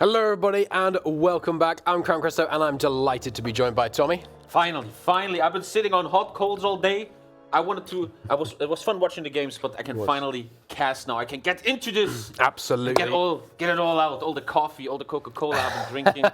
Hello, everybody, and welcome back. I'm Crown Christo, and I'm delighted to be joined by Tommy. Finally, I've been sitting on hot coals all day. It was fun watching the games, but I can finally cast now. I can get into this. Absolutely. Get it all out. All the coffee, all the Coca-Cola I've been drinking.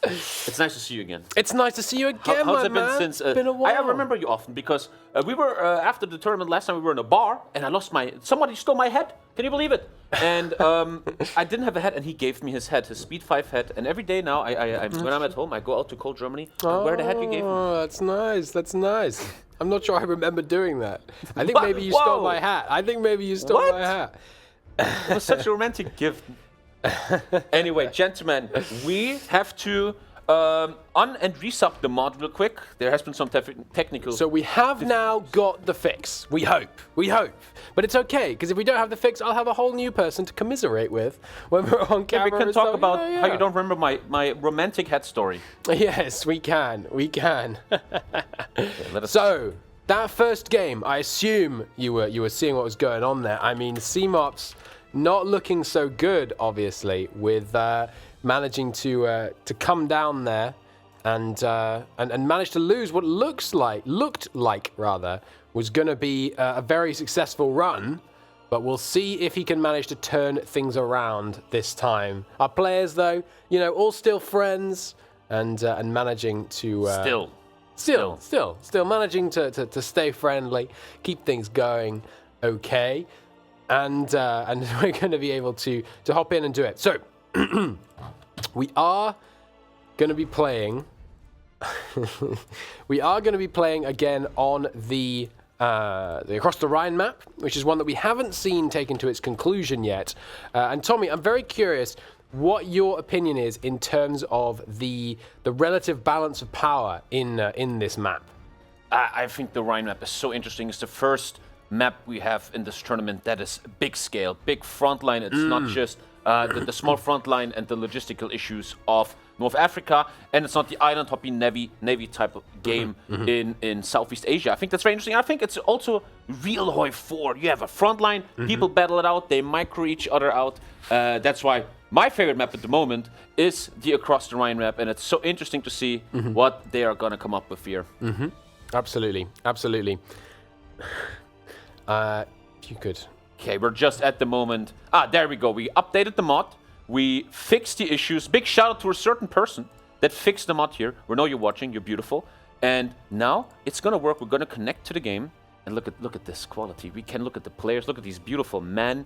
It's nice to see you again. It's nice to see you again, How's it man. been since? Been a while. I remember you often because we were after the tournament last time. We were in a bar, and I lost somebody stole my head. Can you believe it? And I didn't have a head, and he gave me his head, his Speed 5 head. And every day now, when I'm at home, I go out to cold Germany and wear the hat you gave me. Oh, that's nice. That's nice. I'm not sure I remember doing that. I think maybe you stole my hat. My hat. It was such a romantic gift. Anyway, gentlemen, we have to un- and resub the mod real quick. There has been some technical... So we have now got the fix. We hope. But it's okay, because if we don't have the fix, I'll have a whole new person to commiserate with when we're on camera. We can talk about how you don't remember my romantic hat story. Yes, we can. So, that first game, I assume you were seeing what was going on there. I mean, Seemops not looking so good, obviously, with managing to come down there and manage to lose what looked like was going to be a very successful run, but we'll see if he can manage to turn things around this time. Our players, though, all still friends and managing to still managing to stay friendly, keep things going okay, and we're going to be able to hop in and do it. So we are going to be playing. We are going to be playing again on the Across the Rhine map, which is one that we haven't seen taken to its conclusion yet. And Tommy, I'm very curious what your opinion is in terms of the relative balance of power in this map. I think the Rhine map is so interesting. It's the first map we have in this tournament that is big scale, big front line. It's not just the small front line and the logistical issues of North Africa, and it's not the island hopping Navy type of game in Southeast Asia. I think that's very interesting. I think it's also real Hoi 4. You have a front line, people battle it out, they micro each other out. That's why my favorite map at the moment is the Across the Rhine map, and it's so interesting to see what they are going to come up with here. Absolutely. If you could. Okay, we're just at the moment. There we go. We updated the mod. We fixed the issues. Big shout out to a certain person that fixed the mod here. We know you're watching. You're beautiful. And now it's going to work. We're going to connect to the game. And look at this quality. We can look at the players. Look at these beautiful men.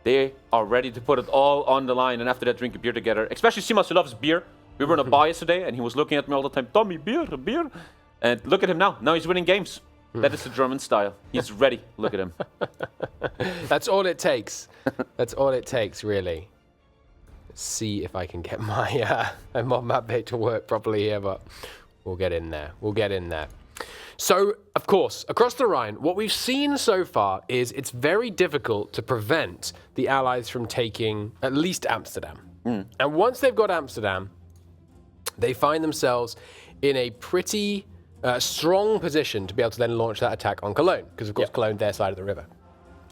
They are ready to put it all on the line. And after that, drink a beer together. Especially Seemops, who loves beer. We were in a bar yesterday, and he was looking at me all the time. Tommy, beer. And look at him now. Now he's winning games. That is the German style. He's ready. Look at him. That's all it takes. That's all it takes, really. Let's see if I can get my mod map page to work properly here, but we'll get in there. So, of course, across the Rhine, what we've seen so far is it's very difficult to prevent the Allies from taking at least Amsterdam. And once they've got Amsterdam, they find themselves in a pretty strong position to be able to then launch that attack on Cologne, because of course Cologne, their side of the river.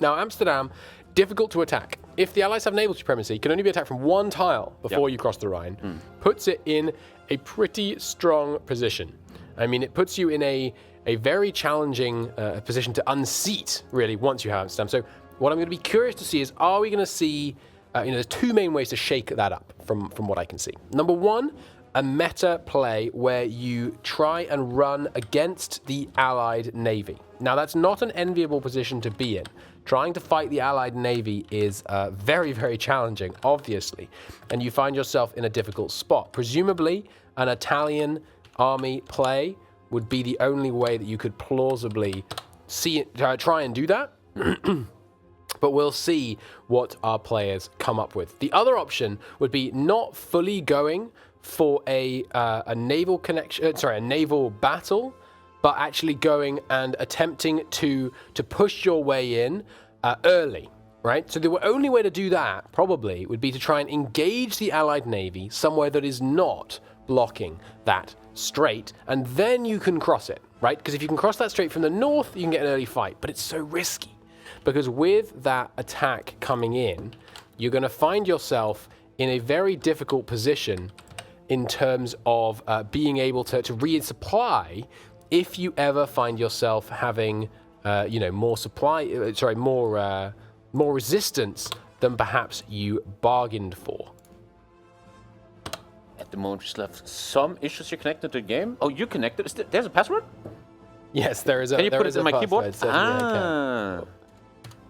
Now Amsterdam, difficult to attack. If the Allies have naval supremacy, it can only be attacked from one tile before you cross the Rhine, puts it in a pretty strong position. I mean, it puts you in a very challenging position to unseat, really, once you have Amsterdam. So what I'm going to be curious to see is, are we going to see, there's two main ways to shake that up from what I can see. Number one, a meta play where you try and run against the Allied Navy. Now, that's not an enviable position to be in. Trying to fight the Allied Navy is very, very challenging, obviously, and you find yourself in a difficult spot. Presumably, an Italian army play would be the only way that you could plausibly try and do that. But we'll see what our players come up with. The other option would be not fully going for a naval connection, a naval battle, but actually going and attempting to push your way in early, right? So the only way to do that probably would be to try and engage the Allied Navy somewhere that is not blocking that strait, and then you can cross it, right? Because if you can cross that strait from the north, you can get an early fight, but it's so risky because with that attack coming in, you're going to find yourself in a very difficult position in terms of being able to resupply if you ever find yourself having, more more resistance than perhaps you bargained for. At the moment, we still have some issues here connected to the game. Oh, you connected? There's a password? Yes, there is a. Can you there put is it in a my keyboard? password, certainly I can.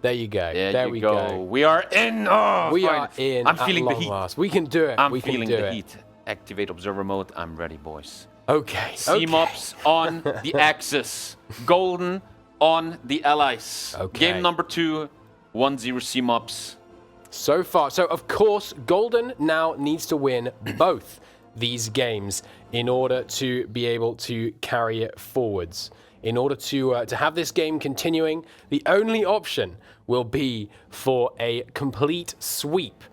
There you go. There we go. go. We are in. Oh, We fine. are in. I'm feeling the long heat. last. We can do it. I'm we can feeling do the it. heat. Activate observer mode. I'm ready, boys. Okay. Seemops on the Axis. Golden on the Allies. Okay. Game number 2. 1-0 Seemops. So far. So, of course, Golden now needs to win both these games in order to be able to carry it forwards. In order to have this game continuing, the only option will be for a complete sweep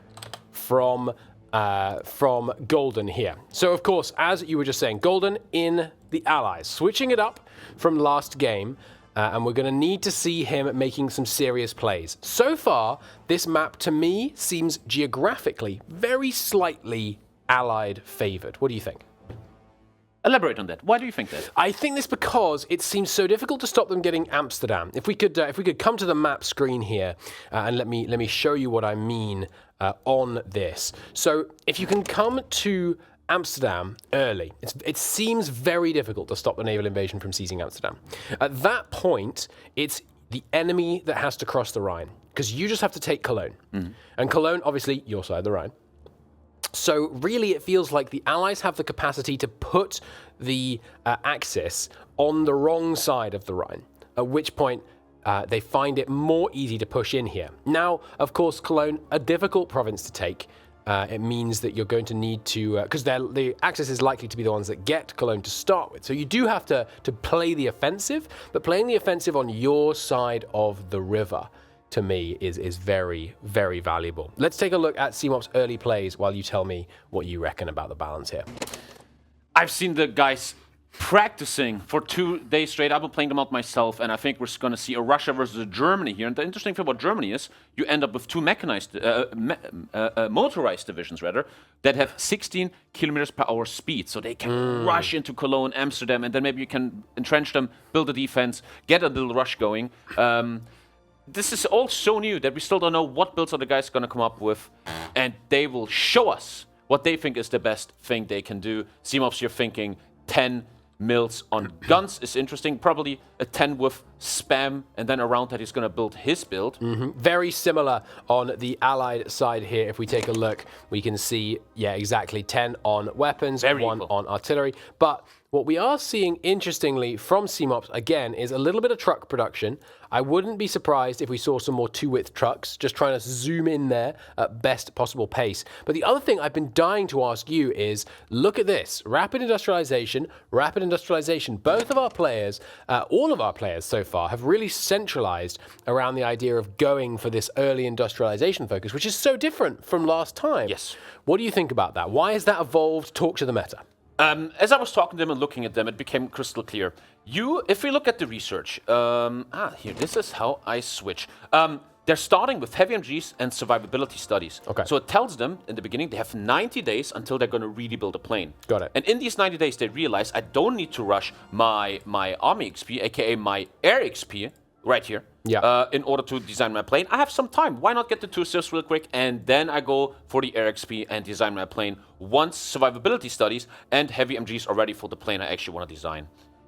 from Golden here. So, of course, as you were just saying, Golden in the Allies, switching it up from last game. And we're going to need to see him making some serious plays. So far, this map to me seems geographically very slightly Allied favored. What do you think? Elaborate on that. Why do you think that? I think this because it seems so difficult to stop them getting Amsterdam. If we could come to the map screen here and let me show you what I mean on this. So if you can come to Amsterdam early, it seems very difficult to stop the naval invasion from seizing Amsterdam. At that point, it's the enemy that has to cross the Rhine, because you just have to take Cologne. And Cologne, obviously, your side of the Rhine. So really, it feels like the Allies have the capacity to put the Axis on the wrong side of the Rhine, at which point they find it more easy to push in here. Now, of course, Cologne, a difficult province to take. It means that you're going to need to, because the Axis is likely to be the ones that get Cologne to start with. So you do have to play the offensive, but playing the offensive on your side of the river, to me, is very, very valuable. Let's take a look at Seemops' early plays while you tell me what you reckon about the balance here. I've seen the guys practicing for 2 days straight. I've been playing them out myself, and I think we're going to see a Russia versus a Germany here. And the interesting thing about Germany is you end up with 2 mechanized, motorized divisions, rather, that have 16 kilometers per hour speed. So they can rush into Cologne, Amsterdam, and then maybe you can entrench them, build a defense, get a little rush going. This is all so new that we still don't know what builds are the guys going to come up with, and they will show us what they think is the best thing they can do. Seemops, you're thinking 10 mils on guns is interesting. Probably a 10 with spam, and then around that he's going to build his build. Very similar on the Allied side here. If we take a look, we can see, yeah, exactly 10 on weapons, Very 1 equal. on artillery. But what we are seeing, interestingly, from Seemops, again, is a little bit of truck production. I wouldn't be surprised if we saw some more 2-width trucks, just trying to zoom in there at best possible pace. But the other thing I've been dying to ask you is, look at this. Rapid industrialization. Both of our players, all of our players so far, have really centralized around the idea of going for this early industrialization focus, which is so different from last time. Yes. What do you think about that? Why has that evolved? Talk to the meta. As I was talking to them and looking at them, it became crystal clear. If we look at the research, here, this is how I switch. They're starting with heavy MGs and survivability studies. Okay. So it tells them in the beginning they have 90 days until they're going to really build a plane. Got it. And in these 90 days, they realize I don't need to rush my army XP, aka my air XP, right here. Yeah. In order to design my plane. I have some time. Why not get the 2 assists real quick, and then I go for the air XP and design my plane once survivability studies and heavy MGs are ready for the plane I actually want to design.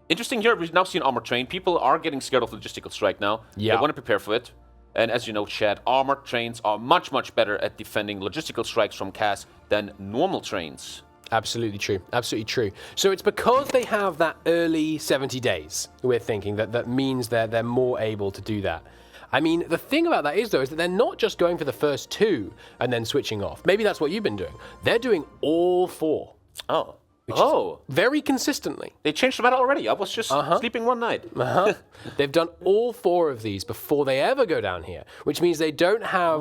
Interesting here, we've now seen armor train. People are getting scared of logistical strike now. Yeah. They want to prepare for it. And as you know, Chad, armored trains are much, much better at defending logistical strikes from CAS than normal trains. Absolutely true. Absolutely true. So it's because they have that early 70 days, we're thinking, that means they're more able to do that. I mean, the thing about that is that they're not just going for the first 2 and then switching off. Maybe that's what you've been doing. They're doing all 4. Oh. Very consistently. They changed the meta already. I was just sleeping one night. They've done all 4 of these before they ever go down here, which means they don't have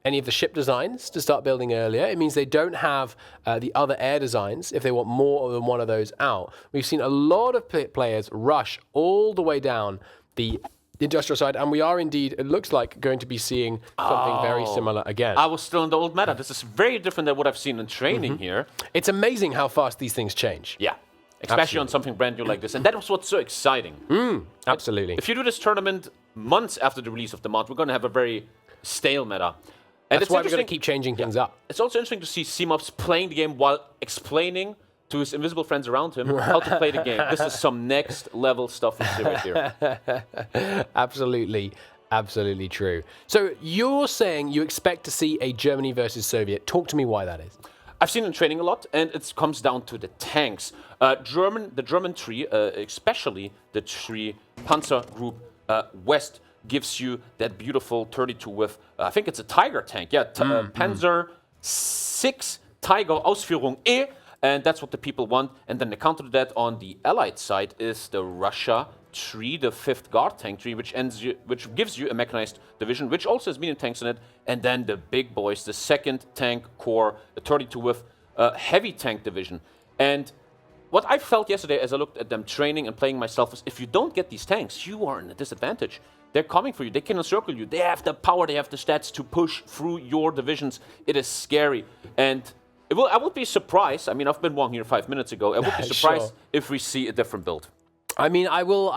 any of the ship designs to start building earlier. It means they don't have the other air designs if they want more than one of those out. We've seen a lot of players rush all the way down the industrial side, and we are indeed, it looks like, going to be seeing something very similar again. I was still in the old meta. This is very different than what I've seen in training here. It's amazing how fast these things change. Yeah, especially on something brand new like this. And that was what's so exciting. Absolutely. If you do this tournament months after the release of the mod, we're going to have a very stale meta. And That's why we're going to keep changing things up. It's also interesting to see Seemops playing the game while explaining to his invisible friends around him how to play the game. This is some next level stuff we see right here. Absolutely. Absolutely true. So you're saying you expect to see a Germany versus Soviet. Talk to me why that is. I've seen it in training a lot, and it comes down to the tanks. The German tree, especially the tree Panzer Group West, gives you that beautiful 32 with, I think it's a Tiger tank. Yeah, Panzer 6 Tiger Ausführung E. And that's what the people want. And then the counter to that on the Allied side is the Russia tree, the 5th Guard tank tree, which gives you a mechanized division, which also has medium tanks in it. And then the big boys, the 2nd Tank Corps, the 32 with heavy tank division. And what I felt yesterday as I looked at them training and playing myself is if you don't get these tanks, you are in a disadvantage. They're coming for you. They can encircle you. They have the power. They have the stats to push through your divisions. It is scary. And I would be surprised. I mean, I've been wrong here 5 minutes ago. I would be surprised if we see a different build. I mean, I will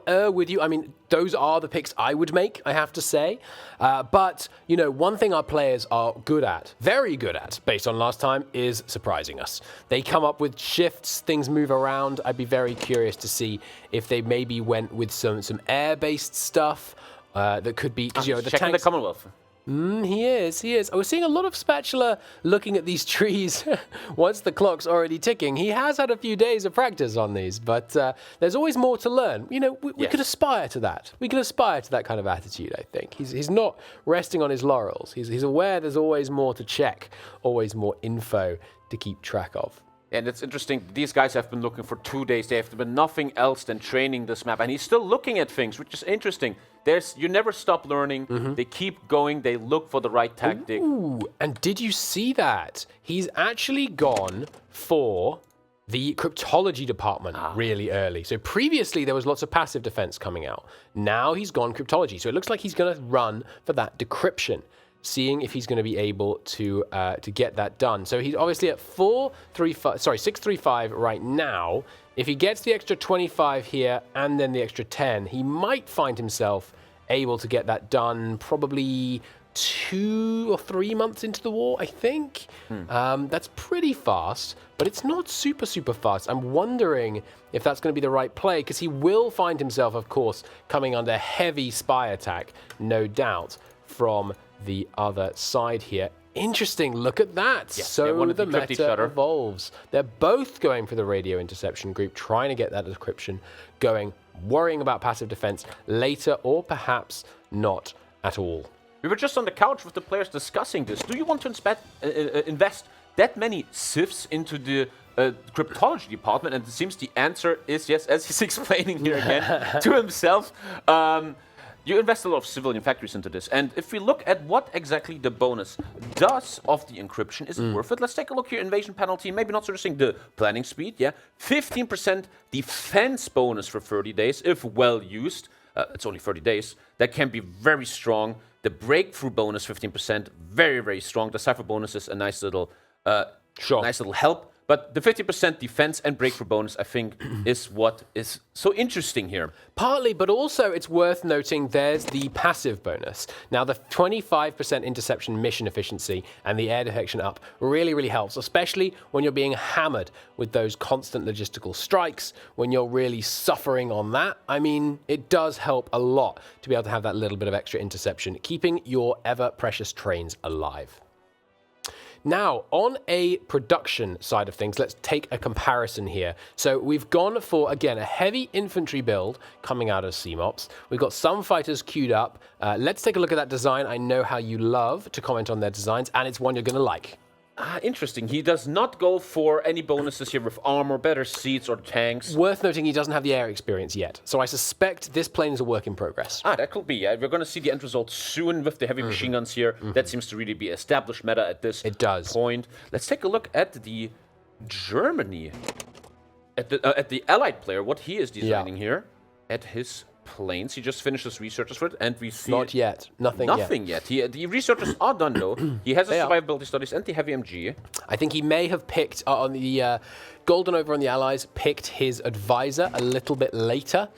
err with you. I mean, those are the picks I would make, I have to say. But, you know, one thing our players are good at, very good at, based on last time, is surprising us. They come up with shifts, things move around. I'd be very curious to see if they maybe went with some air-based stuff that could be, because, you know, the checking tanks... the Commonwealth. He is. I was seeing a lot of Spatula looking at these trees once the clock's already ticking. He has had a few days of practice on these, but there's always more to learn. You know, we could aspire to that. We can aspire to that kind of attitude, I think. He's not resting on his laurels. He's aware there's always more to check, always more info to keep track of. And it's interesting, these guys have been looking for 2 days. They have been nothing else than training this map. And he's still looking at things, which is interesting. You never stop learning. They keep going. They look for the right tactic. Ooh, and did you see that? He's actually gone for the cryptology department really early. So previously, there was lots of passive defense coming out. Now he's gone cryptology. So it looks like he's going to run for that decryption, seeing if he's going to be able to get that done. So he's obviously at 635 right now. If he gets the extra 25 here and then the extra 10, he might find himself able to get that done probably 2 or 3 months into the war, I think. That's pretty fast, but it's not super fast. I'm wondering if that's going to be the right play, because he will find himself, of course, coming under heavy spy attack, no doubt, from the other side here. Interesting, look at that. Yes, so the meta evolves. They're both going for the radio interception group, trying to get that decryption going, worrying about passive defense later, or perhaps not at all. We were just on the couch with the players discussing this. Do you want to invest that many civs into the cryptology department? And it seems the answer is yes, as he's explaining here again to himself. You invest a lot of civilian factories into this. And if we look at what exactly the bonus does of the encryption, is it worth it? Let's take a look here. Invasion penalty, maybe not so interesting. The planning speed, 15% defense bonus for 30 days, if well used. It's only 30 days. That can be very strong. The breakthrough bonus, 15%, very strong. The cipher bonus is a nice little help. But the 50% defense and breakthrough bonus, I think, is what is so interesting here. Partly, but also it's worth noting there's the passive bonus. Now, the 25% interception mission efficiency and the air detection up really helps, especially when you're being hammered with those constant logistical strikes, when you're really suffering on that. I mean, it does help a lot to be able to have that little bit of extra interception, keeping your ever-precious trains alive. Now, on a production side of things, let's take a comparison here. So we've gone for, again, a heavy infantry build coming out of Seemops. We've got some fighters queued up. Let's take a look at that design. I know how you love to comment on their designs, and it's one you're going to like. Interesting. He does not go for any bonuses here with armor, better seats, or tanks. Worth noting, he doesn't have the air experience yet. So I suspect this plane is a work in progress. That could be. We're going to see the end result soon with the heavy machine guns here. That seems to really be established meta at this point. Let's take a look at the Germany, at the Allied player, what he is designing here at his planes. He just finished his researches for it, and we see Not yet. Nothing yet. The researchers are done, though. He has his survivability studies and the heavy MG. I think he may have picked on the Golden over on the Allies, picked his advisor a little bit later,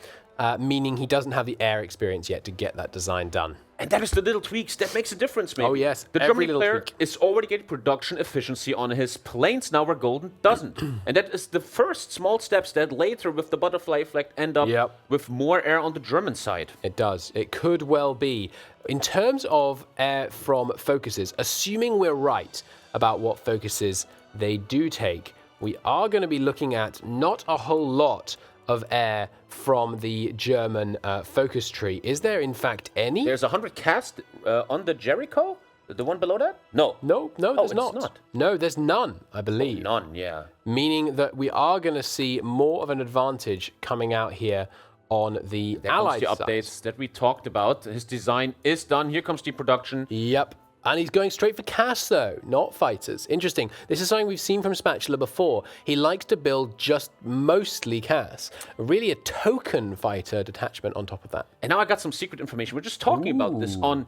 meaning he doesn't have the air experience yet to get that design done. And that is the little tweaks that makes a difference, maybe. Oh, yes. The Every Germany little player tweak. is already getting production efficiency on his planes now where Golden doesn't. And that is the first small steps that later, with the butterfly effect, end up with more air on the German side. It does. It could well be. In terms of air from focuses, assuming we're right about what focuses they do take, we are going to be looking at not a whole lot of air from the German focus tree. Is there, in fact, any? There's 100 cast on the Jericho? The one below that? No. No, there's not. Not. No, there's none, I believe. None, yeah. Meaning that we are going to see more of an advantage coming out here on the Allied the side. updates that we talked about. His design is done. Here comes the production. Yep. And he's going straight for cast, though, not fighters. Interesting. This is something we've seen from Spatula before. He likes to build just mostly cast. Really a token fighter detachment on top of that. And now I got some secret information. We're just talking about this on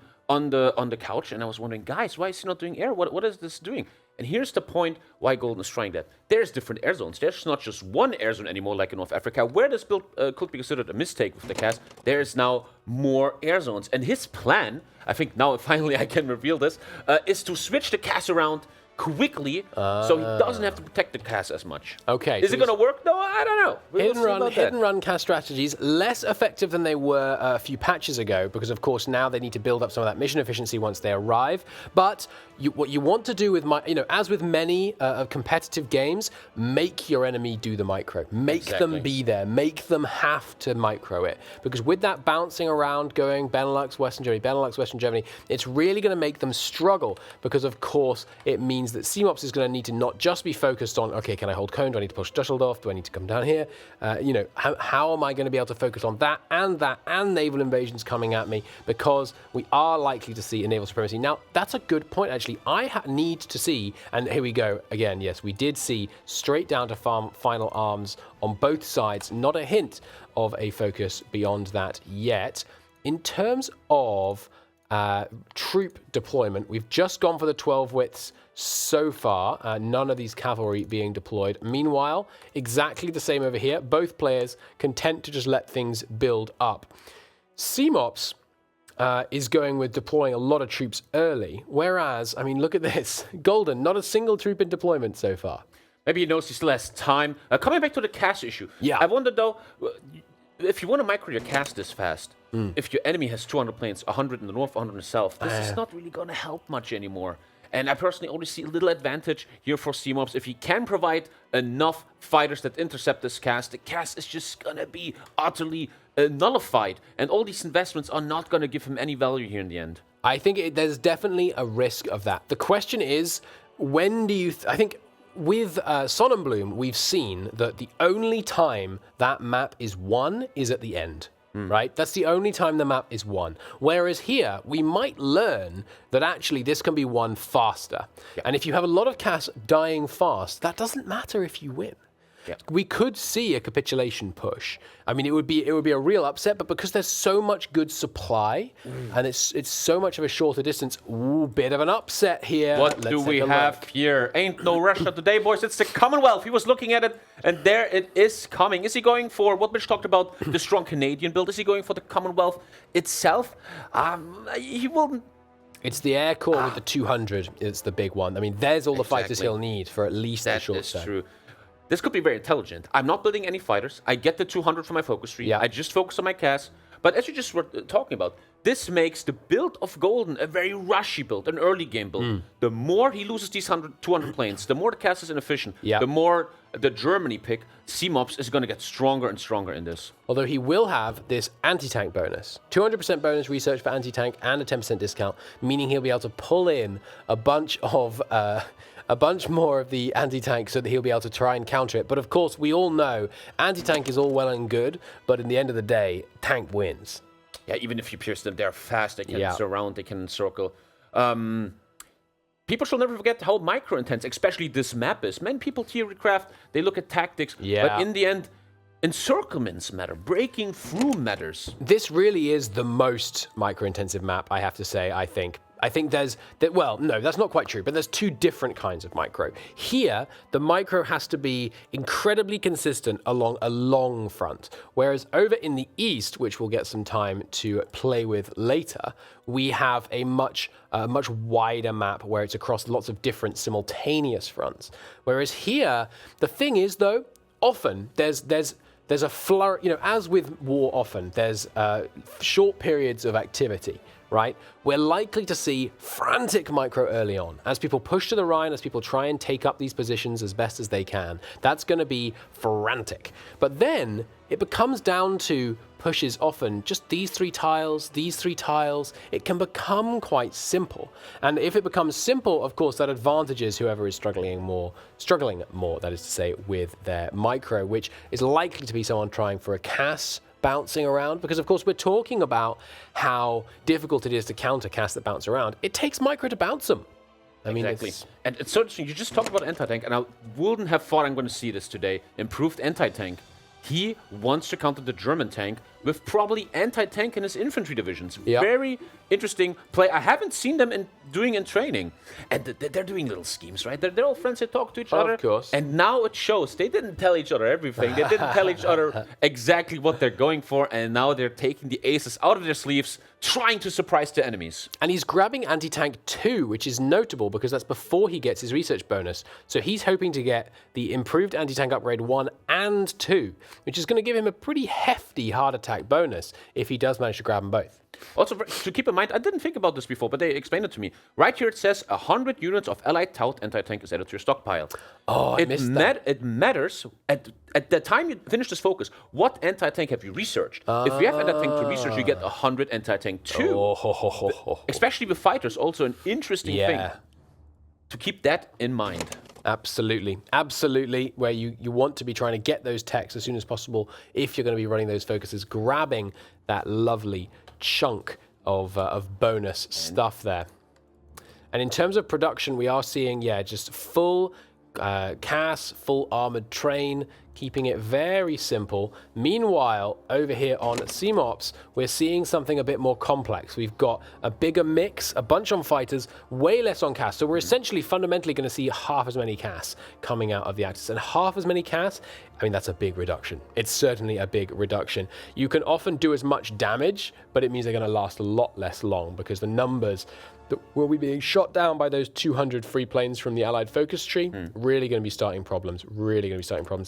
the couch, and I was wondering, guys, why is he not doing air? What is this doing? And here's the point why Golden is trying that. There's different air zones. There's not just one air zone anymore like in North Africa. Where this build could be considered a mistake with the cast, there's now more air zones. And his plan, I think now finally I can reveal this, is to switch the cast around quickly so he doesn't have to protect the cast as much. Okay. Is it going to work though? I don't know. Hit and run cast strategies, less effective than they were a few patches ago, because of course now they need to build up some of that mission efficiency once they arrive. But what you want to do with as with many competitive games, make your enemy do the micro. Make them be there. Make them have to micro it. Because with that bouncing around, going Benelux, Western Germany, it's really going to make them struggle, because of course it means that Seemops is going to need to not just be focused on, okay, can I hold Cone? Do I need to push Dusseldorf? Do I need to come down here? How am I going to be able to focus on that and naval invasions coming at me? Because we are likely to see a naval supremacy. Now, that's a good point, actually. I need to see, and here we go again, yes, we did see straight down to final arms on both sides. Not a hint of a focus beyond that yet. In terms of troop deployment, we've just gone for the 12 widths so far, none of these cavalry being deployed. Meanwhile, exactly the same over here, both players content to just let things build up. Seemops is going with deploying a lot of troops early, whereas, I mean, look at this. Golden, not a single troop in deployment so far. Maybe he knows he still has time. Coming back to the cast issue, yeah. I wonder though, if you want to micro your cast this fast, if your enemy has 200 planes, 100 in the north, 100 in the south, this is not really going to help much anymore. And I personally only see a little advantage here for Seemops. If he can provide enough fighters that intercept this cast, the cast is just going to be utterly nullified. And all these investments are not going to give him any value here in the end. I think there's definitely a risk of that. The question is, when do you... I think with Sonnenblume, we've seen that the only time that map is won is at the end. Right? That's the only time the map is won. Whereas here, we might learn that actually this can be won faster. Yeah. And if you have a lot of cast dying fast, that doesn't matter if you win. Yeah. We could see a capitulation push. I mean, it would be a real upset, but because there's so much good supply and it's so much of a shorter distance, bit of an upset here. What do we have here? Ain't no Russia today, boys. It's the Commonwealth. He was looking at it, and there it is coming. Is he going for what Mitch talked about, the strong Canadian build? Is he going for the Commonwealth itself? He will. It's the Air Corps with the 200. It's the big one. I mean, there's all the fighters he'll need for at least the short term. That is true. This could be very intelligent. I'm not building any fighters. I get the 200 for my focus tree. Yeah. I just focus on my cast. But as you just were talking about, this makes the build of Golden a very rushy build, an early game build. The more he loses these 200 planes, the more the cast is inefficient, the more the Germany pick, Seemops is going to get stronger and stronger in this. Although he will have this anti-tank bonus. 200% bonus research for anti-tank and a 10% discount, meaning he'll be able to pull in a bunch more of the anti-tank so that he'll be able to try and counter it. But of course, we all know anti-tank is all well and good, but in the end of the day, tank wins. Yeah, even if you pierce them, they're fast. They can surround, they can encircle. People should never forget how micro-intense, especially this map is. Many people theory craft, they look at tactics, but in the end, encirclements matter. Breaking through matters. This really is the most micro-intensive map, I have to say, I think. I think well, no, that's not quite true, but there's two different kinds of micro. Here, the micro has to be incredibly consistent along a long front, whereas over in the east, which we'll get some time to play with later, we have a much wider map where it's across lots of different simultaneous fronts. Whereas here, the thing is, though, often there's a flurry, as with war often, there's short periods of activity, right? We're likely to see frantic micro early on. As people push to the Rhine, as people try and take up these positions as best as they can, that's going to be frantic. But then it becomes down to pushes often, just these three tiles, it can become quite simple. And if it becomes simple, of course, that advantages whoever is struggling more, that is to say, with their micro, which is likely to be someone trying for a Cass bouncing around, because of course we're talking about how difficult it is to counter Cass that bounce around. It takes micro to bounce them. I mean, exactly. And it's so interesting. You just talked about anti-tank, and I wouldn't have thought I'm going to see this today. Improved anti-tank. He wants to counter the German tank with probably anti-tank in his infantry divisions. Yep. Very interesting play. I haven't seen them doing in training. And they're doing little schemes, right? They're all friends. They talk to each other. Of course. And now it shows. They didn't tell each other everything. They didn't tell each other exactly what they're going for. And now they're taking the aces out of their sleeves, trying to surprise the enemies. And he's grabbing anti-tank 2, which is notable because that's before he gets his research bonus. So he's hoping to get the improved anti-tank upgrade 1 and 2, which is going to give him a pretty hefty hard attack bonus if he does manage to grab them both. Also, to keep in mind, I didn't think about this before, but they explained it to me. Right here it says 100 units of allied Tout anti-tank is added to your stockpile. Oh, I missed that. It matters, at the time you finish this focus, what anti-tank have you researched? If you have anti-tank to research, you get 100 anti-tank too. Especially with fighters, also an interesting thing. To keep that in mind. Absolutely. Absolutely. Where you want to be trying to get those techs as soon as possible if you're going to be running those focuses, grabbing that lovely chunk of bonus stuff there. And in terms of production, we are seeing, just full Cass, full armored train, keeping it very simple. Meanwhile, over here on Seemops, we're seeing something a bit more complex. We've got a bigger mix, a bunch on fighters, way less on Cass. So we're essentially fundamentally going to see half as many Cass coming out of the Axis. And half as many Cass, I mean, that's a big reduction. It's certainly a big reduction. You can often do as much damage, but it means they're going to last a lot less long because the numbers that will be being shot down by those 200 free planes from the Allied focus tree, really going to be starting problems,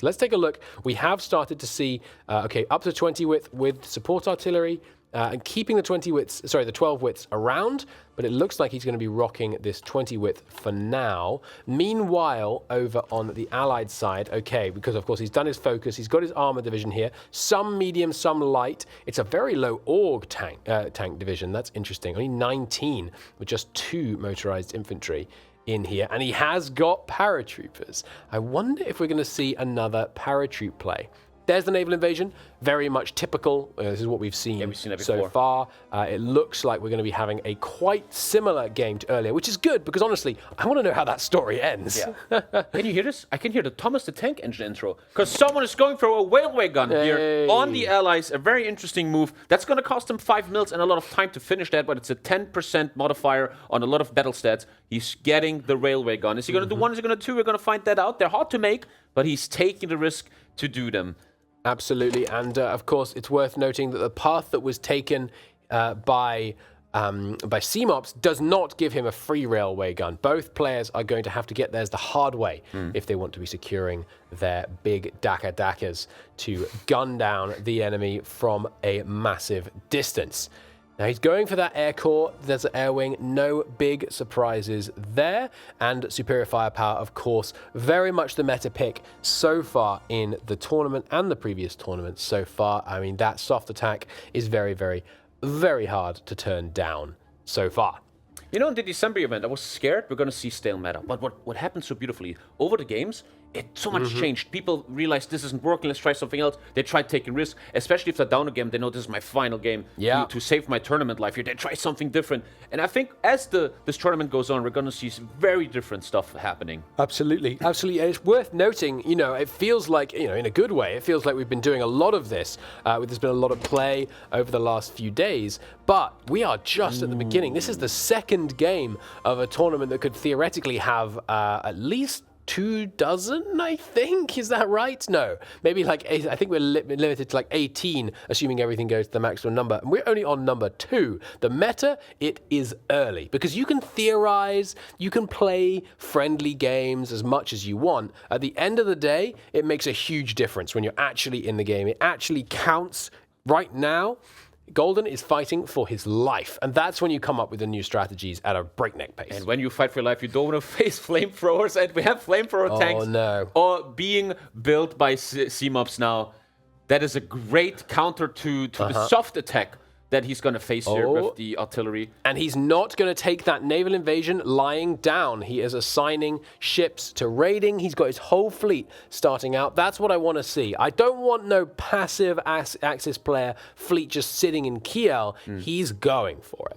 Let's take a look. We have started to see, up to 20 width with support artillery, and keeping the 12 widths around, but it looks like he's going to be rocking this 20 width for now. Meanwhile, over on the Allied side, because of course he's done his focus, he's got his armor division here, some medium, some light. It's a very low AUG tank division. That's interesting. Only 19 with just 2 motorized infantry in here, and he has got paratroopers. I wonder if we're going to see another paratroop play. There's the naval invasion, very much typical. This is what we've seen, so far. It looks like we're going to be having a quite similar game to earlier, which is good because honestly, I want to know how that story ends. Yeah. Can you hear this? I can hear the Thomas the Tank Engine intro because someone is going for a railway gun here on the Allies. A very interesting move. That's going to cost him 5 mils and a lot of time to finish that, but it's a 10% modifier on a lot of battle stats. He's getting the railway gun. Is he going to do 1? Is he going to 2? We're going to find that out. They're hard to make, but he's taking the risk to do them. Absolutely, and of course, it's worth noting that the path that was taken by Seemops does not give him a free railway gun. Both players are going to have to get theirs the hard way if they want to be securing their big Dakas to gun down the enemy from a massive distance. Now he's going for that air core, there's an air wing, no big surprises there, and superior firepower, of course, very much the meta pick so far in the tournament and the previous tournaments so far. I mean, that soft attack is very, very, very hard to turn down so far. You know, in the December event, I was scared we're going to see stale meta. But what happened so beautifully, over the games, so much changed. People realized this isn't working, let's try something else. They tried taking risks, especially if they're down again. They know this is my final game to save my tournament life here. They try something different. And I think as this tournament goes on, we're going to see some very different stuff happening. Absolutely. Absolutely. And it's worth noting, you know, it feels like, you know, in a good way, it feels like we've been doing a lot of this. There's been a lot of play over the last few days. But we are just at the beginning. This is the second game of a tournament that could theoretically have at least 24, I think. Is that right? No, maybe like 8. I think we're limited to like 18, assuming everything goes to the maximum number. And we're only on number 2. The meta, it is early because you can theorize, you can play friendly games as much as you want. At the end of the day, it makes a huge difference when you're actually in the game. It actually counts right now. Golden is fighting for his life, and that's when you come up with the new strategies at a breakneck pace. And when you fight for your life, you don't want to face flamethrowers, and we have flamethrower tanks or being built by Seemops now. That is a great counter to the soft attack that he's going to face here with the artillery. And he's not going to take that naval invasion lying down. He is assigning ships to raiding. He's got his whole fleet starting out. That's what I want to see. I don't want no passive Axis player fleet just sitting in Kiel. He's going for it.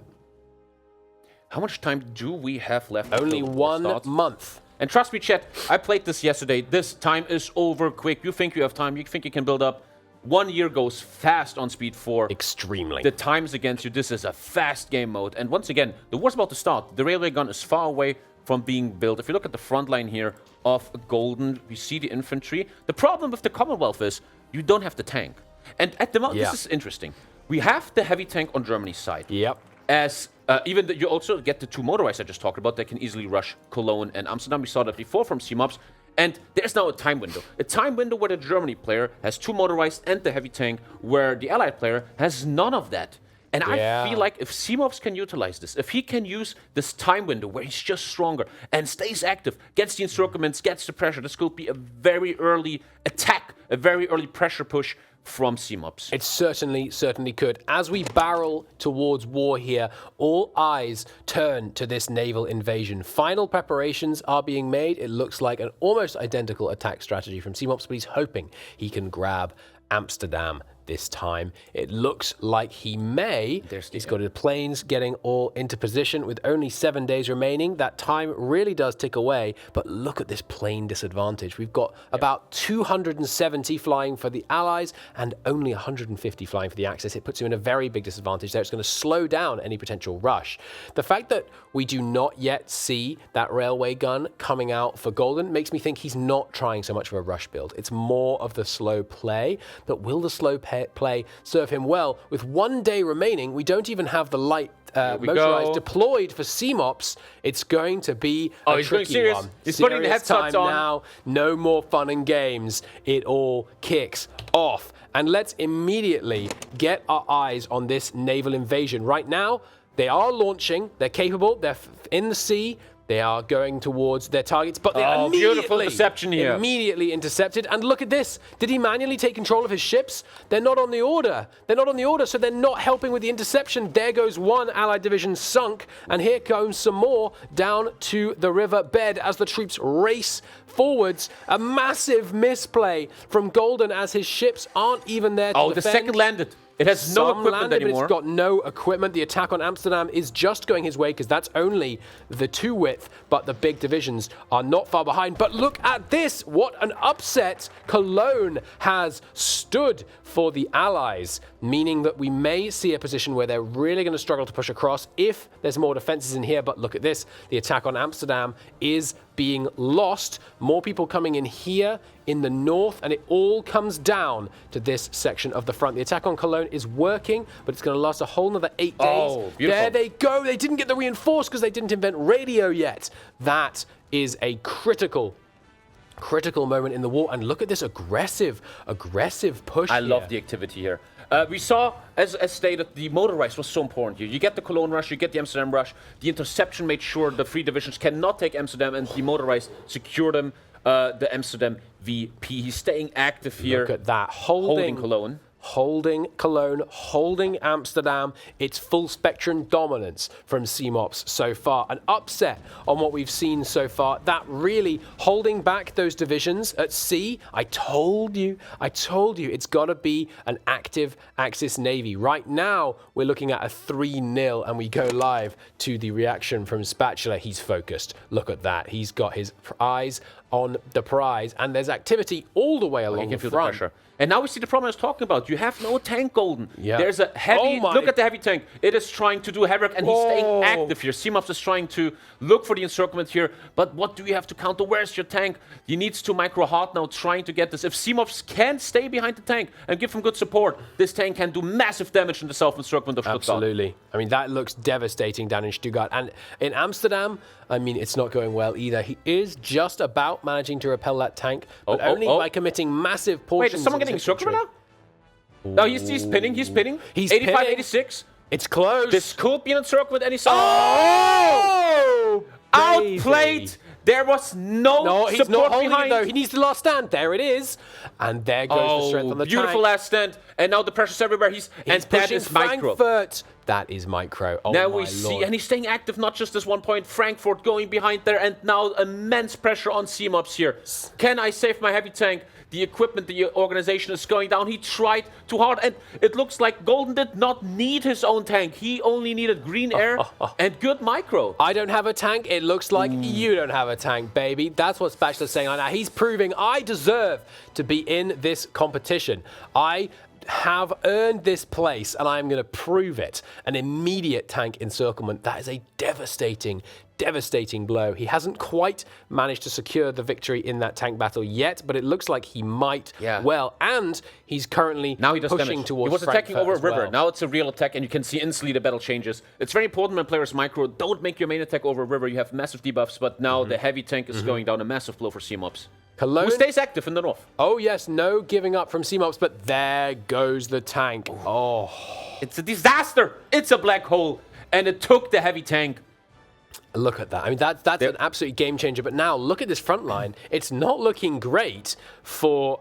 How much time do we have left? Only 1 month. And trust me, chat, I played this yesterday. This time is over quick. You think you have time. You think you can build up. 1 year goes fast on speed 4. Extremely. The time's against you. This is a fast game mode. And once again, the war's about to start. The railway gun is far away from being built. If you look at the front line here of Golden, we see the infantry. The problem with the Commonwealth is you don't have the tank. And at the moment, this is interesting. We have the heavy tank on Germany's side. Yep. As even you also get the 2 motorized I just talked about that can easily rush Cologne and Amsterdam. We saw that before from Seemops. And there's now a time window. A time window where the Germany player has 2 motorized and the heavy tank, where the Allied player has none of that. And I feel like if Seemops can utilize this, if he can use this time window where he's just stronger and stays active, gets the encirclements, gets the pressure, this could be a very early attack, a very early pressure push from Seemops. It certainly could. As we barrel towards war here, all eyes turn to this naval invasion. Final preparations are being made. It looks like an almost identical attack strategy from Seemops, but he's hoping he can grab Amsterdam this time. It looks like he may. He's got his planes getting all into position with only 7 days remaining. That time really does tick away, but look at this plane disadvantage. We've got about 270 flying for the Allies and only 150 flying for the Axis. It puts you in a very big disadvantage there. It's going to slow down any potential rush. The fact that we do not yet see that railway gun coming out for Golden makes me think he's not trying so much of a rush build. It's more of the slow play, but will the slow play serve him well? With 1 day remaining, we don't even have the light motorized deployed for Seemops. It's going to be a tricky one. He's putting the headsets on now. No more fun and games. It all kicks off. And let's immediately get our eyes on this naval invasion. Right now, they are launching. They're capable. They're in the sea. They are going towards their targets, but they are beautiful deception here. Immediately intercepted. And look at this. Did he manually take control of his ships? They're not on the order. They're not on the order, so they're not helping with the interception. There goes one Allied division sunk, and here comes some more down to the river bed as the troops race forwards. A massive misplay from Golden as his ships aren't even there to defend. The second landed. It has no equipment anymore. But it's got no equipment. The attack on Amsterdam is just going his way because that's only the 2 width, but the big divisions are not far behind. But look at this. What an upset. Cologne has stood for the Allies, meaning that we may see a position where they're really going to struggle to push across if there's more defenses in here. But look at this. The attack on Amsterdam is being lost. More people coming in here in the north, and it all comes down to this section of the front. The attack on Cologne is working, but it's going to last a whole another 8 days. Oh, beautiful. There they go. They didn't get the reinforced because they didn't invent radio yet. That is a critical moment in the war. And look at this aggressive push. I love the activity here. We saw, as stated, the motorized was so important here. You get the Cologne rush, you get the Amsterdam rush. The interception made sure the 3 divisions cannot take Amsterdam, and the motorized secured them. The Amsterdam VP. He's staying active here. Look at that. Holding Cologne. holding Cologne, holding Amsterdam. It's full spectrum dominance from Seemops so far. An upset on what we've seen so far. That really holding back those divisions at C. I told you, it's got to be an active Axis Navy. Right now, we're looking at a 3-0, and we go live to the reaction from Spatula. He's focused. Look at that. He's got his eyes on the prize, and there's activity all the way along the feel front. The pressure. And now we see the problem I was talking about. You have no tank, Golden. Yeah. There's a heavy... Look at the heavy tank. It is trying to do havoc, and he's staying active here. Seemops is trying to look for the encirclement here, but what do you have to counter? Where's your tank? He needs to micro hard now, trying to get this. If Seemops can stay behind the tank and give him good support, this tank can do massive damage in the south encirclement of Stuttgart. Absolutely. I mean, that looks devastating down in Stuttgart. And in Amsterdam, I mean, it's not going well either. He is just about managing to repel that tank, but only by committing massive portions. Wait, is someone getting encirclement now? No, he's pinning. He's 85, 86. It's close. This could be an encirclement any second. Oh! Outplayed. There was no he's support not holding behind. it, though. He needs the last stand. There it is. And there goes the strength on the beautiful tank. last stand. And now the pressure's everywhere. He's and that is micro. Frankfurt. That is micro. Oh, now my we see, Lord. and he's staying active, not just this 1 point. Frankfurt going behind there, and now immense pressure on Seemops here. Can I save my heavy tank? The equipment, the organization is going down. He tried too hard, and it looks like Golden did not need his own tank. He only needed green air and good micro. I don't have a tank. It looks like you don't have a tank, baby. That's what Spatula's saying right now. He's proving I deserve to be in this competition. I have earned this place, and I'm going to prove it. An immediate tank encirclement. That is a devastating blow. He hasn't quite managed to secure the victory in that tank battle yet, but it looks like he might well. And he's currently now he does pushing damage. towards He was attacking Frankfurt over a river. well. Now it's a real attack, and you can see instantly the battle changes. It's very important when players micro. Don't make your main attack over a river. You have massive debuffs, but now the heavy tank is going down. A massive blow for Seemops. Cologne, who stays active in the north. Oh, yes, no giving up from Seemops, but there goes the tank. Oh. It's a disaster. It's a black hole, and it took the heavy tank. Look at that. I mean, that's an absolute game changer. But now, look at this front line. It's not looking great for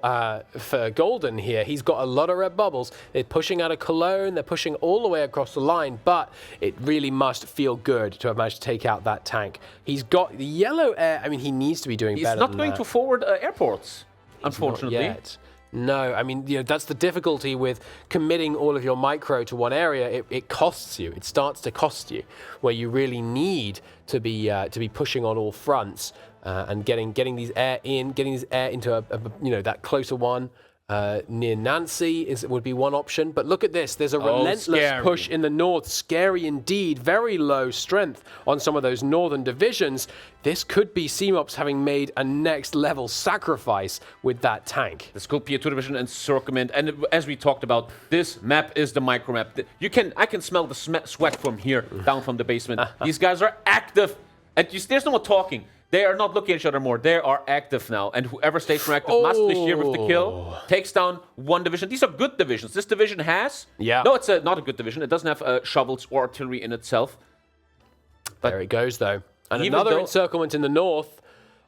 Golden here. He's got a lot of red bubbles. They're pushing out of Cologne. They're pushing all the way across the line. But it really must feel good to have managed to take out that tank. He's got the yellow air. I mean, he needs to be doing better than that. He's not going to forward airports, unfortunately. Not yet. No, I mean, that's the difficulty with committing all of your micro to one area. It costs you. It starts to cost you, where you really need to be pushing on all fronts and getting these air into that closer one. Near Nancy would be one option, but look at this. There's a relentless push in the north. Scary indeed. Very low strength on some of those northern divisions. This could be Seemops having made a next level sacrifice with that tank. This could be a 2-division encirclement, and as we talked about, this map is the micro map. I can smell the sweat from here down from the basement. These guys are active, and there's no more talking. They are not looking at each other more. They are active now. And whoever stays more active must this year with the kill. Takes down one division. These are good divisions. This division has... No, it's not a good division. It doesn't have shovels or artillery in itself. But there it goes, though. And another encirclement in the north.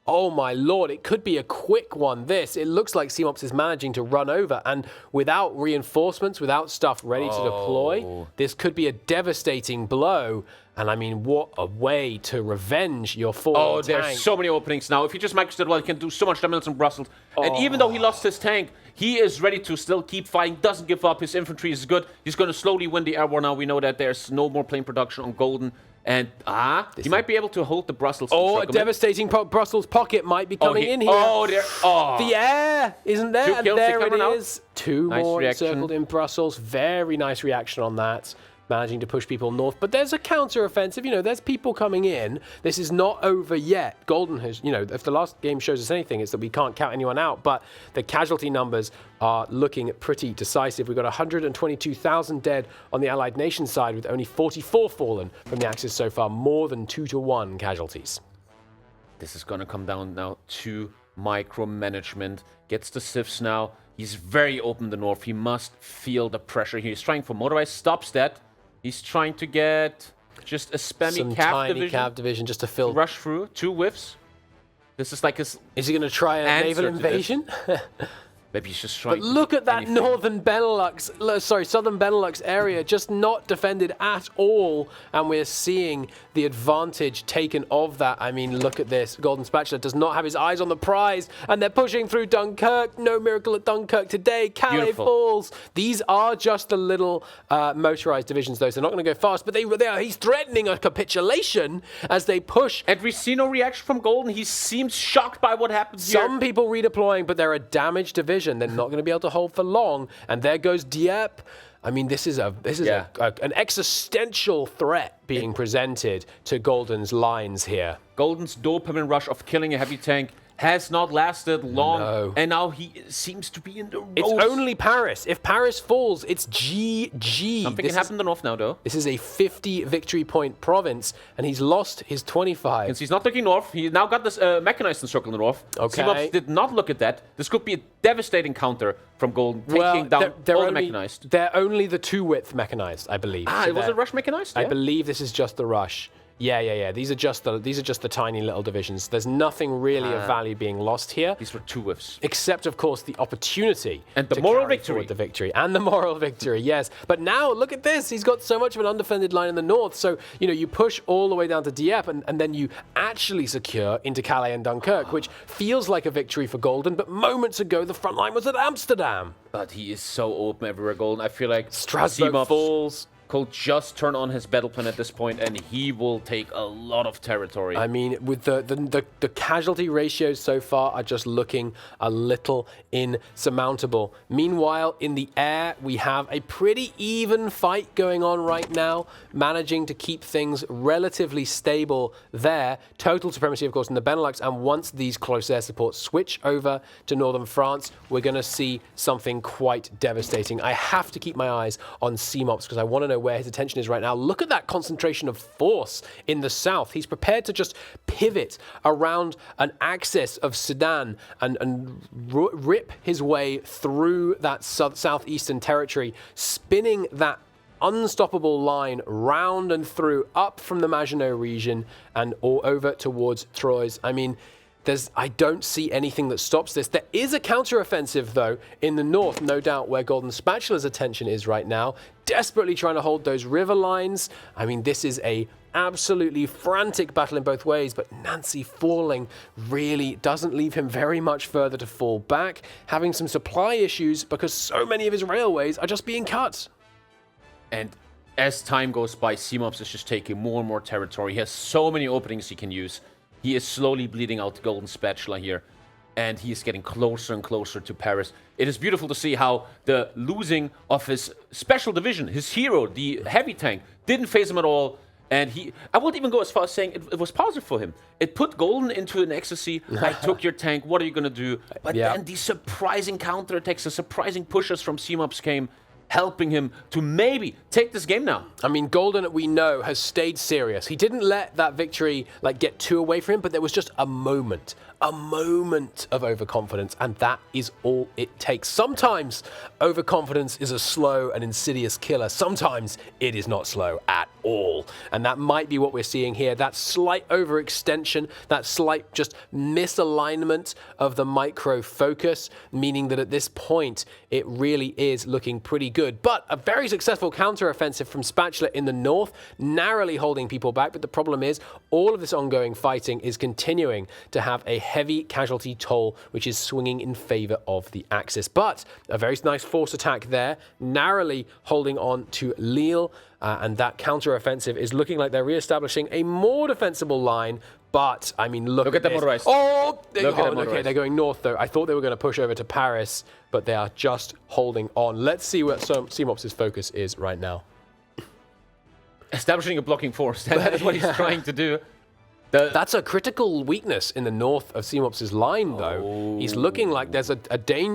Oh, my Lord. It could be a quick one, this. It looks like Seemops is managing to run over. And without reinforcements, without stuff ready to deploy, this could be a devastating blow. And I mean, what a way to revenge your fallen tank. There's so many openings now. If he just micros it well, he can do so much damage in Brussels. And even though he lost his tank, he is ready to still keep fighting, doesn't give up. His infantry is good. He's going to slowly win the air war now. We know that there's no more plane production on Golden. And he might be able to hold the Brussels. A devastating Brussels pocket might be coming in here. The air isn't there, and there it is. Two more encircled in Brussels. Very nice reaction on that. Managing to push people north, but there's a counter-offensive. There's people coming in. This is not over yet. Golden has, if the last game shows us anything, it's that we can't count anyone out, but the casualty numbers are looking pretty decisive. We've got 122,000 dead on the Allied nations side, with only 44 fallen from the Axis so far, more than 2-to-1 casualties. This is going to come down now to micromanagement. Gets the civs now. He's very open in the north. He must feel the pressure here. He's trying for motorized, stops that. He's trying to get just a spammy cav division just to fill. Rush through 2 whiffs. This is like his. Is he going to try a naval invasion? Maybe he's just trying But look at that anything. southern Benelux area, just not defended at all. And we're seeing the advantage taken of that. I mean, look at this. Golden Spatula does not have his eyes on the prize, and they're pushing through Dunkirk. No miracle at Dunkirk today. Calais Beautiful. falls. These are just the little motorized divisions, though, so they're not going to go fast. But he's threatening a capitulation as they push. And we see no reaction from Golden. He seems shocked by what happened here. Some people redeploying, but they're a damaged division. They're not going to be able to hold for long. And there goes Dieppe. I mean, this is an existential threat being presented to Golden's lines here. Golden's dopamine rush of killing a heavy tank has not lasted long, No. and now he seems to be in the ropes. It's only Paris. If Paris falls, it's GG. Something can happen in the north now, though. This is a 50 victory point province, and he's lost his 25. Since he's not looking north, he now got this mechanized encircle in the north. Okay. Seemops did not look at that. This could be a devastating counter from Golden, taking down all the mechanized. They're only the 2-width mechanized, I believe. Ah, So was they're- it rush mechanized? I Yeah. believe this is just the rush. Yeah. These are just the tiny little divisions. There's nothing really of value being lost here, These were 2 whiffs. except of course the opportunity And the to moral carry victory. forward the victory and the moral victory. Yes, but now look at this. He's got so much of an undefended line in the north. So you push all the way down to Dieppe, and then you actually secure into Calais and Dunkirk, which feels like a victory for Golden. But moments ago, the front line was at Amsterdam. But he is so open everywhere, Golden. I feel like Strasbourg Seemops falls. could just turn on his battle plan at this point, and he will take a lot of territory. I mean, with the casualty ratios so far are just looking a little insurmountable. Meanwhile, in the air, we have a pretty even fight going on right now, managing to keep things relatively stable there. Total supremacy, of course, in the Benelux, and once these close air supports switch over to northern France, we're going to see something quite devastating. I have to keep my eyes on Seemops because I want to know where his attention is right now. Look at that concentration of force in the south. He's prepared to just pivot around an axis of Sedan and rip his way through that southeastern territory, spinning that unstoppable line round and through, up from the Maginot region and all over towards Troyes. I mean, I don't see anything that stops this. There is a counteroffensive, though, in the north, no doubt, where Golden Spatula's attention is right now, desperately trying to hold those river lines. I mean, this is a absolutely frantic battle in both ways, but Nancy falling really doesn't leave him very much further to fall back, having some supply issues because so many of his railways are just being cut. And as time goes by, Seemops is just taking more and more territory. He has so many openings he can use. He is slowly bleeding out the Golden Spatula here, and he is getting closer and closer to Paris. It is beautiful to see how the losing of his special division, his hero, the heavy tank, didn't phase him at all. And I won't even go as far as saying it was positive for him. It put Golden into an ecstasy. I took your tank. What are you going to do? But then these surprising counterattacks, the surprising pushes from Seemops came, helping him to maybe take this game now. I mean, Golden, we know, has stayed serious. He didn't let that victory get too away from him, but there was just a moment of overconfidence, and that is all it takes. Sometimes overconfidence is a slow and insidious killer. Sometimes it is not slow at all. And that might be what we're seeing here. That slight overextension, that slight just misalignment of the micro focus, meaning that at this point, it really is looking pretty good. But a very successful counteroffensive from Spatula in the north, narrowly holding people back. But the problem is, all of this ongoing fighting is continuing to have a heavy casualty toll, which is swinging in favor of the Axis. But a very nice force attack there, narrowly holding on to Lille. And that counteroffensive is looking like they're reestablishing a more defensible line. But, I mean, look at the this. motorized. Oh, Okay, they're going north, though. I thought they were going to push over to Paris, but they are just holding on. Let's see what Seemops' focus is right now. Establishing a blocking force. That is what he's trying to do. That's a critical weakness in the north of Seemops' line, though. He's looking like there's a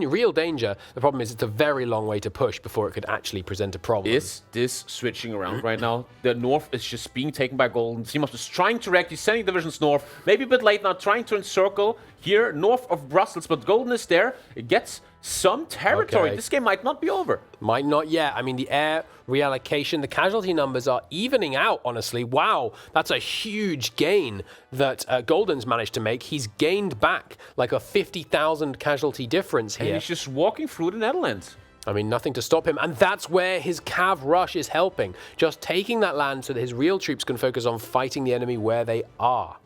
real danger. The problem is it's a very long way to push before it could actually present a problem. Is this switching around right now? The north is just being taken by Golden. Seemops is trying to react. He's sending divisions north. Maybe a bit late now, trying to encircle. here north of Brussels, but Golden is there. It gets some territory. Okay. This game might not be over. Might not yet. I mean, the air reallocation, the casualty numbers are evening out, honestly. Wow, that's a huge gain that Golden's managed to make. He's gained back like a 50,000 casualty difference here. And he's just walking through the Netherlands. I mean, nothing to stop him. And that's where his cav rush is helping. Just taking that land so that his real troops can focus on fighting the enemy where they are.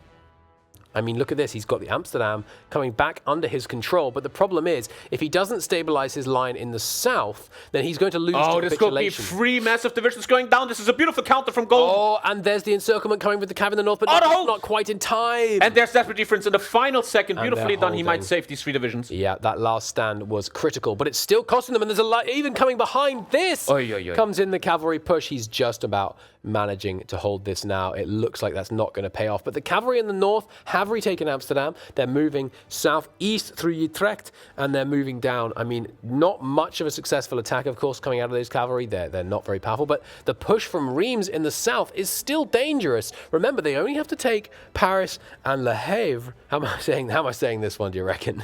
I mean, look at this. He's got the Amsterdam coming back under his control. But the problem is, if he doesn't stabilize his line in the south, then he's going to lose Oh, this could be 3 massive divisions going down. This is a beautiful counter from Golden. Oh, and there's the encirclement coming with the cav in the north, but not quite in time. And there's that difference in the final second. Beautifully done. He might holding. save these 3 divisions. Yeah, that last stand was critical, but it's still costing them. And there's a lot, even coming behind this, comes in the cavalry push. He's just about managing to hold this now. It looks like that's not going to pay off. But the cavalry in the north have retaken Amsterdam. They're moving southeast through Utrecht, and they're moving down. I mean, not much of a successful attack, of course, coming out of those cavalry. They're not very powerful, but the push from Rheims in the south is still dangerous. Remember, they only have to take Paris and Le Havre. How am I saying this one, do you reckon?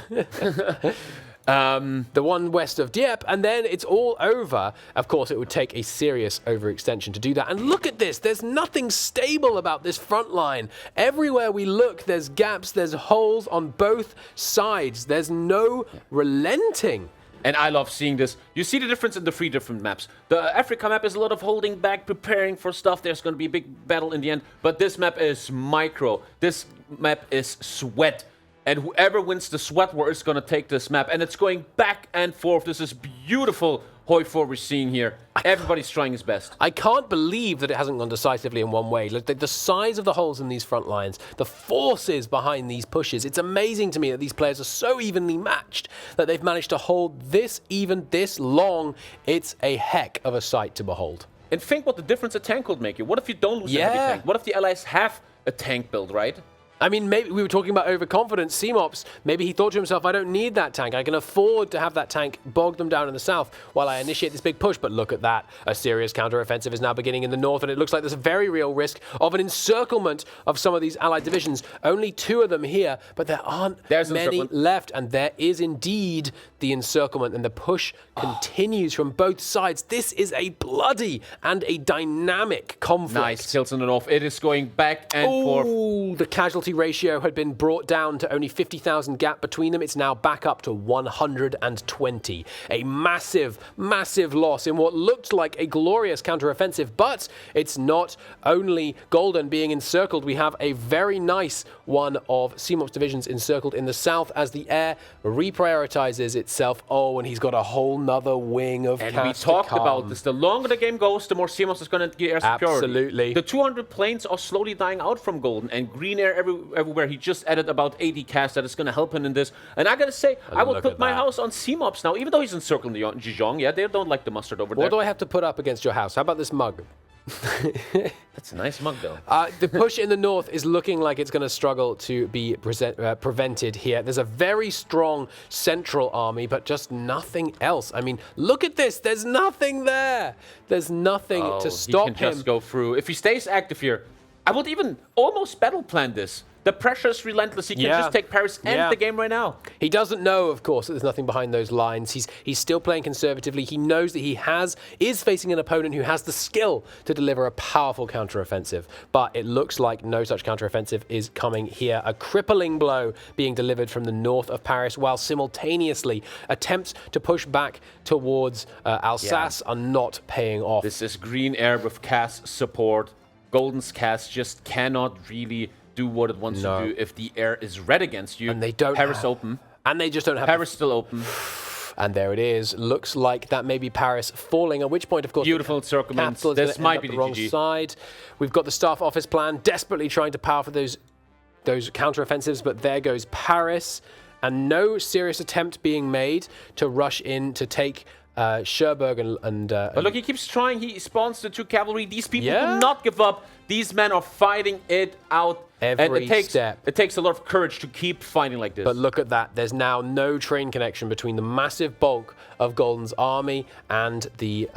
The one west of Dieppe, and then it's all over. Of course, it would take a serious overextension to do that. And look at this. There's nothing stable about this front line. Everywhere we look, there's gaps, there's holes on both sides. There's no relenting. And I love seeing this. You see the difference in the 3 different maps. The Africa map is a lot of holding back, preparing for stuff. There's going to be a big battle in the end. But this map is micro. This map is sweat. And whoever wins the sweat war is going to take this map. And it's going back and forth. This is beautiful Hoi 4 we're seeing here. Everybody's trying his best. I can't believe that it hasn't gone decisively in one way. Look, the size of the holes in these front lines, the forces behind these pushes. It's amazing to me that these players are so evenly matched that they've managed to hold this even this long. It's a heck of a sight to behold. And think what the difference a tank could make you. What if you don't lose a heavy tank? What if the allies have a tank build, right? I mean, maybe we were talking about overconfidence. Seemops, maybe he thought to himself, I don't need that tank. I can afford to have that tank bog them down in the south while I initiate this big push. But look at that. A serious counteroffensive is now beginning in the north, and it looks like there's a very real risk of an encirclement of some of these allied divisions. Only 2 of them here, but there aren't many left. And there is indeed the encirclement, and the push continues from both sides. This is a bloody and a dynamic conflict. Nice kills in the north. It is going back and forth. The casualty ratio had been brought down to only 50,000 gap between them. It's now back up to 120. A massive, massive loss in what looked like a glorious counteroffensive, but it's not only Golden being encircled. We have a very nice one of Seemops divisions encircled in the south as the air reprioritizes itself. Oh, and he's got a whole nother wing of And cast we talked to come. about this. The longer the game goes, the more Seemops is going to get air superiority. Absolutely. The 200 planes are slowly dying out from Golden, and green air everywhere. He just added about 80 cast that is going to help him in this. And I got to say, I will put my house on Seemops now, even though he's encircling Dijon. Yeah, they don't like the mustard over there. What do I have to put up against your house? How about this mug? That's a nice mug, though. The push in the north is looking like it's going to struggle to be prevented here. There's a very strong central army, but just nothing else. I mean, look at this. There's nothing there. There's nothing to stop him. He can just go through. If he stays active here, I would even almost battle plan this. The pressure is relentless. He can just take Paris and the game right now. He doesn't know, of course, that there's nothing behind those lines. He's still playing conservatively. He knows that he is facing an opponent who has the skill to deliver a powerful counteroffensive. But it looks like no such counteroffensive is coming here. A crippling blow being delivered from the north of Paris, while simultaneously attempts to push back towards Alsace are not paying off. This is green air with CAS support. Golden's CAS just cannot really do what it wants to do if the air is red against you. And they don't Paris open. And they just don't have... Paris still open. And there it is. Looks like that may be Paris falling, at which point, of course... Beautiful encirclement. This might be the wrong side. We've got the staff office plan desperately trying to power for those counteroffensives, but there goes Paris. And no serious attempt being made to rush in to take... Cherbourg and but look, he keeps trying. He spawns the 2 cavalry. These people do not give up. These men are fighting it out Every step. It takes a lot of courage to keep fighting like this. But look at that. There's now no train connection between the massive bulk of Golden's army and the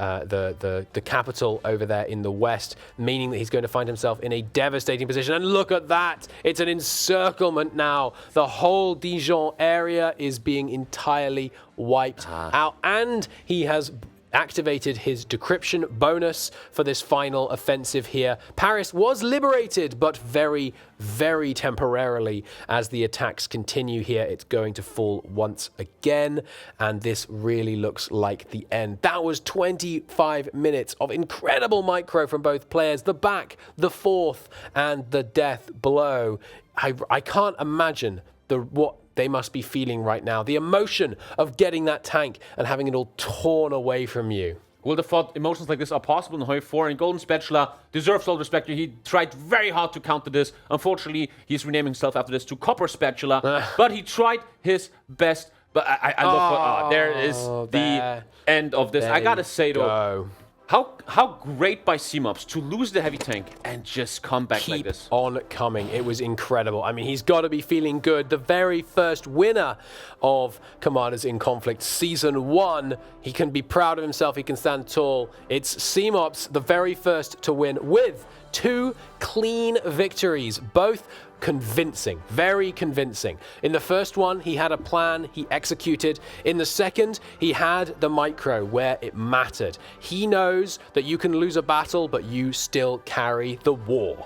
capital over there in the west, meaning that he's going to find himself in a devastating position. And look at that. It's an encirclement now. The whole Dijon area is being entirely wiped out. And he has activated his decryption bonus for this final offensive here. Paris was liberated, but very, very temporarily. As the attacks continue here, it's going to fall once again, and this really looks like the end. That was 25 minutes of incredible micro from both players. The back, the fourth, and the death blow. I can't imagine what they must be feeling right now. The emotion of getting that tank and having it all torn away from you. Well, the thought emotions like this are possible in Hoi 4, and GoldenSpatula deserves all respect. He tried very hard to counter this. Unfortunately, he's renaming himself after this to Copper Spatula, but he tried his best. But I love there is the end of this. I gotta say though, how great by Seemops to lose the heavy tank and just come back like this. Keep on coming. It was incredible. I mean, he's got to be feeling good. The very first winner of Commanders in Conflict Season 1. He can be proud of himself. He can stand tall. It's Seemops, the very first to win with 2 clean victories, both convincing, very convincing. In the first one, he had a plan, he executed. In the second, he had the micro where it mattered. He knows that you can lose a battle, but you still carry the war.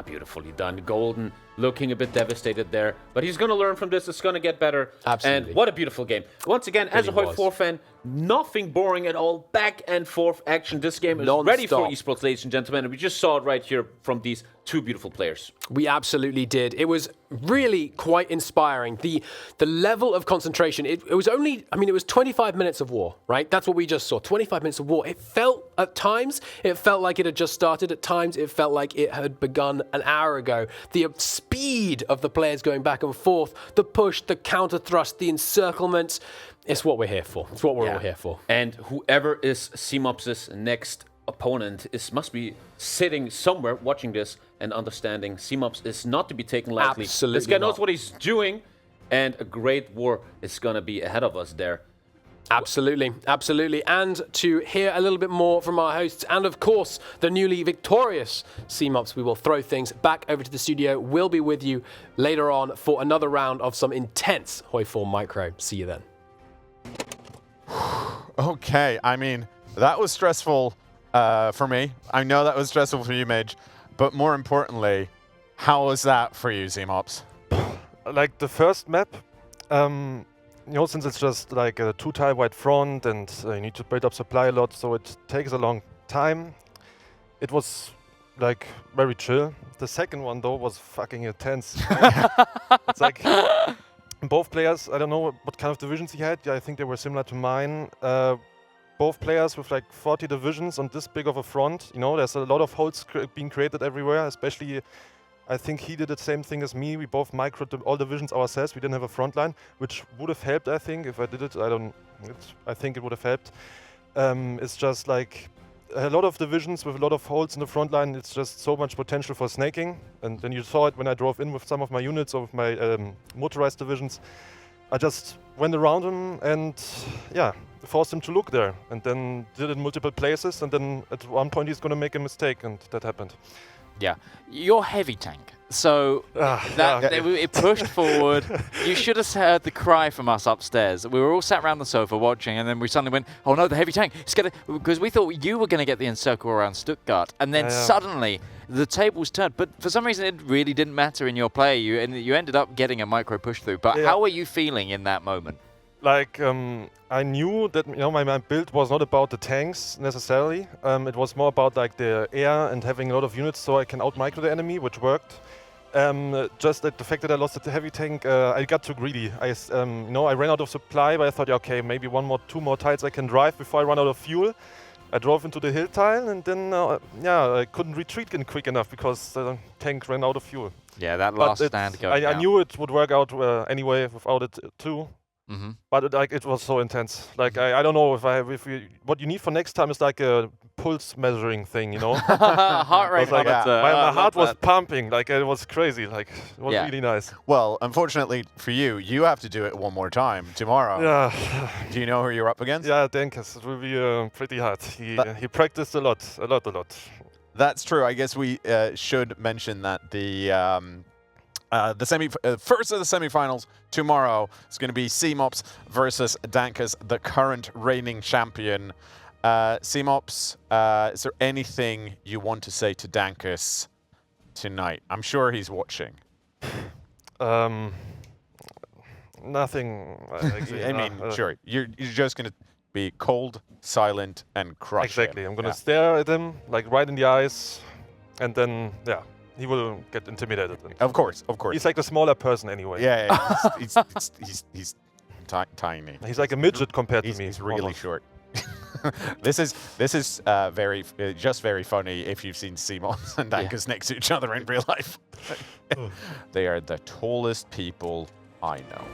Beautifully done. Golden looking a bit devastated there, but he's going to learn from this. It's going to get better. Absolutely. And what a beautiful game. Once again, as a Hoi 4 fan, nothing boring at all. Back and forth action. This game is ready for esports, ladies and gentlemen. And we just saw it right here from these 2 beautiful players. We absolutely did. It was really quite inspiring. The level of concentration, it was only, I mean, it was 25 minutes of war, right? That's what we just saw, 25 minutes of war. It felt, at times, it felt like it had just started. At times, it felt like it had begun an hour ago. The speed of the players going back and forth, the push, the counter thrust, the encirclement, it's what we're here for. It's what we're all here for. And whoever is Seemops' next opponent must be sitting somewhere watching this and understanding Seemops is not to be taken lightly. Absolutely This guy knows what he's doing, and a great war is going to be ahead of us there. Absolutely, absolutely. And to hear a little bit more from our hosts, and of course, the newly victorious Seemops, we will throw things back over to the studio. We'll be with you later on for another round of some intense Hoi 4 micro. See you then. Okay, I mean, that was stressful for me. I know that was stressful for you, Mage. But more importantly, how was that for you, Seemops? Like the first map, you know, since it's just like a 2-tile wide front and you need to build up supply a lot, so it takes a long time. It was like very chill. The second one though was fucking intense. It's like both players, I don't know what kind of divisions he had. Yeah, I think they were similar to mine. Both players with like 40 divisions on this big of a front. You know, there's a lot of holes being created everywhere, especially I think he did the same thing as me. We both microed all divisions ourselves. We didn't have a front line, which would have helped, I think. If I did it, I think it would have helped. It's just like a lot of divisions with a lot of holes in the front line. It's just so much potential for snaking. And then you saw it when I drove in with some of my units or with my motorized divisions. I just went around him and, yeah, forced him to look there. And then did it in multiple places. And then at one point he's going to make a mistake, and that happened. Yeah, you're heavy tank, so it pushed forward. You should have heard the cry from us upstairs. We were all sat around the sofa watching, and then we suddenly went, "Oh no, the heavy tank!" Because we thought you were going to get the encircle around Stuttgart, and then suddenly the tables turned. But for some reason, it really didn't matter in your play. You ended up getting a micro push through. But how were you feeling in that moment? Like, I knew that, you know, my build was not about the tanks necessarily. It was more about like the air and having a lot of units so I can out-micro the enemy, which worked. Just the fact that I lost the heavy tank, I got too greedy. I ran out of supply, but I thought, okay, maybe 2 more tiles I can drive before I run out of fuel. I drove into the hill tile, and then, I couldn't retreat quick enough because the tank ran out of fuel. Yeah, that last stand going I knew it would work out anyway without it too. Mm-hmm. But it was so intense. Like I don't know what you need for next time is like a pulse measuring thing, you know. Heart rate was like, monitor. my I heart love was pumping, like it was crazy, like it was Yeah. really nice. Well, unfortunately for you, you have to do it one more time tomorrow. Yeah, Do you know who you're up against? yeah, Denkes, it will be pretty hard. He practiced a lot. That's true. I guess we should mention that the first of the semifinals tomorrow is going to be Seemops versus Dankus, the current reigning champion. Seemops, is there anything you want to say to Dankus tonight? I'm sure he's watching. Nothing. I mean, sure. You're just going to be cold, silent, and crush Exactly. him. I'm gonna stare at him, like right in the eyes, and then he will get intimidated. Of course, of course. He's like a smaller person anyway. Yeah, he's tiny. He's like a midget compared He's to me. He's really almost. short. This is very funny if you've seen Seemops and Dankus next to each other in real life. They are the tallest people I know.